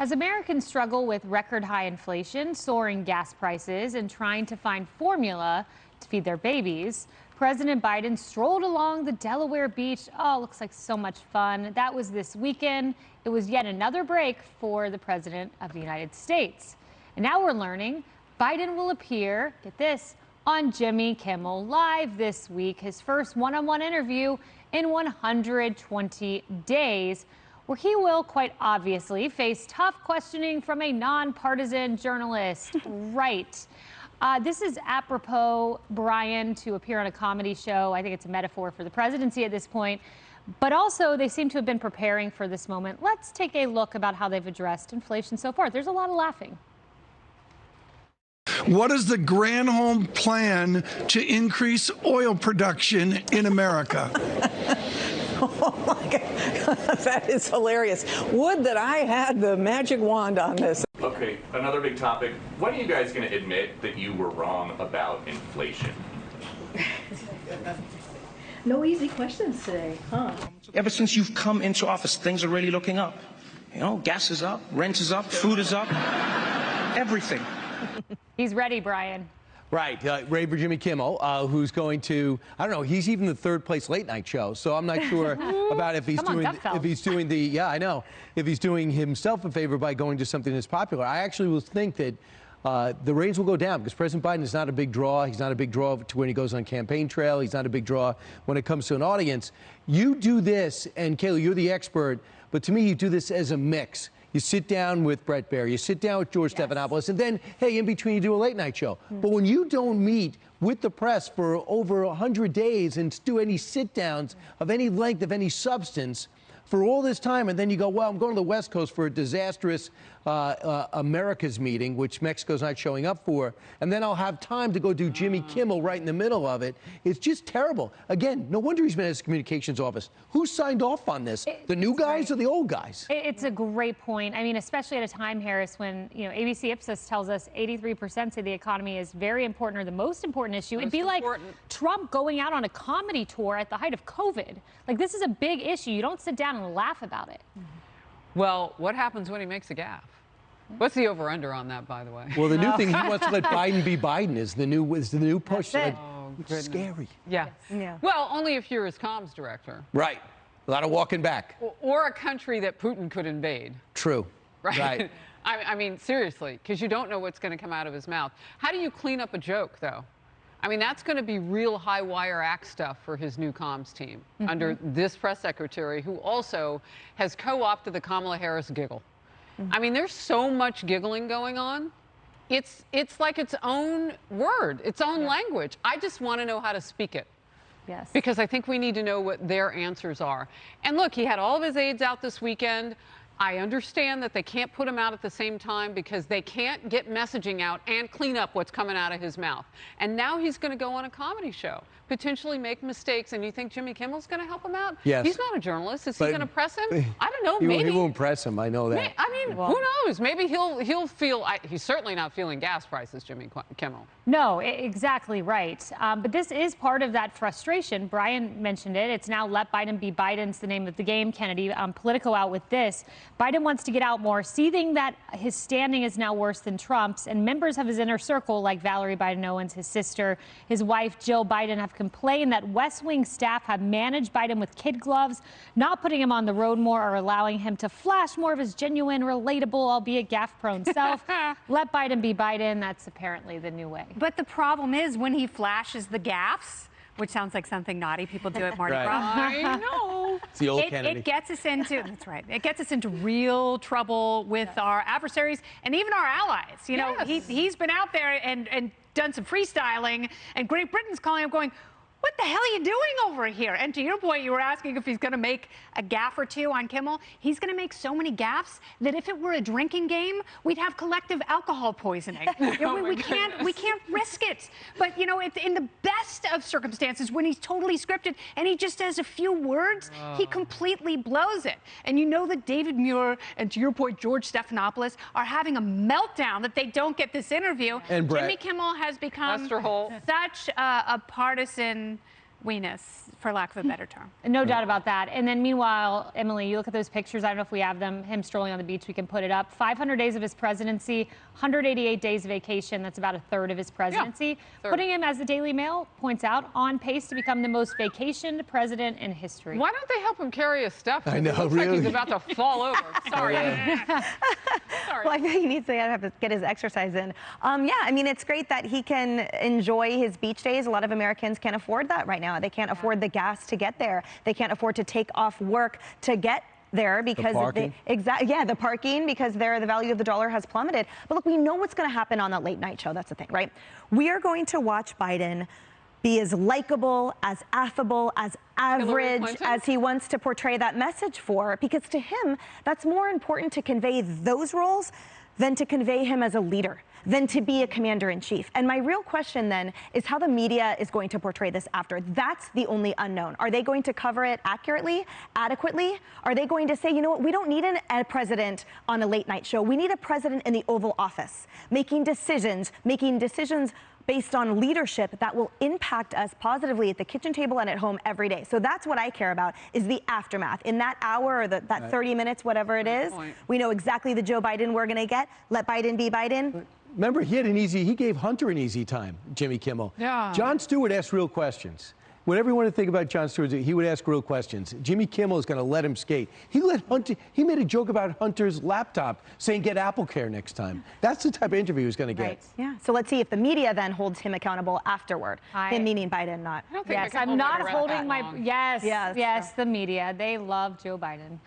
As Americans struggle with record high inflation, soaring gas prices, and trying to find formula to feed their babies, President Biden strolled along the Delaware beach. Oh, looks like so much fun. That was this weekend. It was yet another break for the President of the United States. And now we're learning Biden will appear, get this, on Jimmy Kimmel Live this week, his first one-on-one interview in 120 days, where he will quite obviously face tough questioning from a nonpartisan journalist. Right. This is apropos, Brian, to appear on a comedy show. I think it's a metaphor for the presidency at this point. But also, they seem to have been preparing for this moment. Let's take a look about how they've addressed inflation so far. There's a lot of laughing. What is the Granholm plan to increase oil production in America? Oh my God, that is hilarious. Would that I had the magic wand on this. Okay, another big topic. When are you guys going to admit that you were wrong about inflation? No easy questions today, huh? Ever since you've come into office, things are really looking up. You know, gas is up, rent is up, food is up, everything. He's ready, Brian. Right, Raver Jimmy Kimmel, who's going to, I don't know, he's even the third place late night show, so I'm not sure about if he's if he's doing himself a favor by going to something that's popular. I actually will think that the ratings will go down because President Biden is not a big draw. He's not a big draw to when he goes on campaign trail. He's not a big draw when it comes to an audience. You do this, and Kayla, you're the expert, but to me, you do this as a mix. You sit down with Brett Baer, you sit down with George Stephanopoulos, and then, hey, in between you do a late night show. But when you don't meet with the press for over 100 days and do any sit downs of any length, of any substance, for all this time, and then you go, well, I'm going to the West Coast for a disastrous America's meeting, which Mexico's not showing up for, and then I'll have time to go do Jimmy Kimmel right in the middle of it. It's just terrible. Again, no wonder he's been at his communications office. Who signed off on this? The new guys or the old guys? It's a great point. I mean, especially at a time, Harris, when, you know, ABC Ipsos tells us 83% say the economy is very important or the most important issue. It'd be like Trump going out on a comedy tour at the height of COVID. Like, this is a big issue. You don't sit down and laugh about it. Well, what happens when he makes a gaffe? What's the over/under on that, by the way? Well, the new thing, he wants to let Biden be Biden is the new push. That's it. It's scary. Yeah. Well, only if you're his comms director. Right. A lot of walking back. Or a country that Putin could invade. True. Right. I mean, seriously, because you don't know what's going to come out of his mouth. How do you clean up a joke, though? I mean, that's going to be real high-wire act stuff for his new comms team under this press secretary, who also has co-opted the Kamala Harris giggle. I mean, there's so much giggling going on. It's like its own word, its own language. I just want to know how to speak it. Yes. Because I think we need to know what their answers are. And look, he had all of his aides out this weekend. I understand that they can't put him out at the same time because they can't get messaging out and clean up what's coming out of his mouth. And now he's going to go on a comedy show, potentially make mistakes. And you think Jimmy Kimmel's going to help him out? Yes. He's not a journalist. Is he going to press him? I don't know. Maybe. He won't press him. I know that. I mean, who knows? Maybe he'll feel. He's certainly not feeling gas prices, Jimmy Kimmel. No, exactly right. But this is part of that frustration. Brian mentioned it. It's now Let Biden Be Biden's the name of the game. Kennedy, Politico out with this. Biden wants to get out more, seething that his standing is now worse than Trump's. And members of his inner circle, like Valerie Biden-Owens, his sister, his wife, Jill Biden, have complained that West Wing staff have managed Biden with kid gloves, not putting him on the road more or allowing him to flash more of his genuine, relatable, albeit gaffe-prone self. Let Biden be Biden. That's apparently the new way. But the problem is when he flashes the gaffes, which sounds like something naughty people do at Mardi Gras. I know. It's the old Kennedy. It gets us into, that's right, it gets us into real trouble with our adversaries and even our allies. You know, he's been out there and done some freestyling, and Great Britain's calling him going, what the hell are you doing over here? And to your point, you were asking if he's going to make a gaffe or two on Kimmel. He's going to make so many gaffes that if it were a drinking game, we'd have collective alcohol poisoning. we can't risk it. But, you know, in the best of circumstances, when he's totally scripted and he just has a few words, he completely blows it. And you know that David Muir and, to your point, George Stephanopoulos are having a meltdown that they don't get this interview. And Brett. Jimmy Kimmel has become Lester Holt. such a partisan weenus, for lack of a better term. No doubt about that. And then meanwhile, Emily, you look at those pictures. I don't know if we have them, him strolling on the beach. We can put it up. 500 days of his presidency, 188 days of vacation. That's about a third of his presidency. Yeah, putting him, as the Daily Mail points out, on pace to become the most vacationed president in history. Why don't they help him carry his stuff? I know, it looks really. like he's about to fall over. Sorry. Well, I think he needs to have to get his exercise in. Yeah, I mean, it's great that he can enjoy his beach days. A lot of Americans can't afford that right now. They can't afford the gas to get there. They can't afford to take off work to get there because the parking, because the value of the dollar has plummeted. But look, we know what's going to happen on that late night show. That's the thing, right? We are going to watch Biden be as likable, as affable, as average as he wants to portray that message for, because to him, that's more important to convey those roles than to convey him as a leader, than to be a commander-in-chief. And my real question then is how the media is going to portray this after. That's the only unknown. Are they going to cover it accurately, adequately? Are they going to say, you know what, we don't need a president on a late night show. We need a president in the Oval Office, making decisions based on leadership that will impact us positively at the kitchen table and at home every day. So that's what I care about, is the aftermath. In that hour or that 30 minutes, whatever it is, we know exactly the Joe Biden we're going to get. Let Biden be Biden. Remember, he gave Hunter an easy time, Jimmy Kimmel. Yeah. Jon Stewart asked real questions. Whatever you want to think about Jon Stewart, he would ask real questions. Jimmy Kimmel is going to let him skate. He made a joke about Hunter's laptop, saying get AppleCare next time. That's the type of interview he's going to get. Right. Yeah. So let's see if the media then holds him accountable afterward. Him meaning Biden, not. Yes, I'm not holding my. Yes, the media. They love Joe Biden.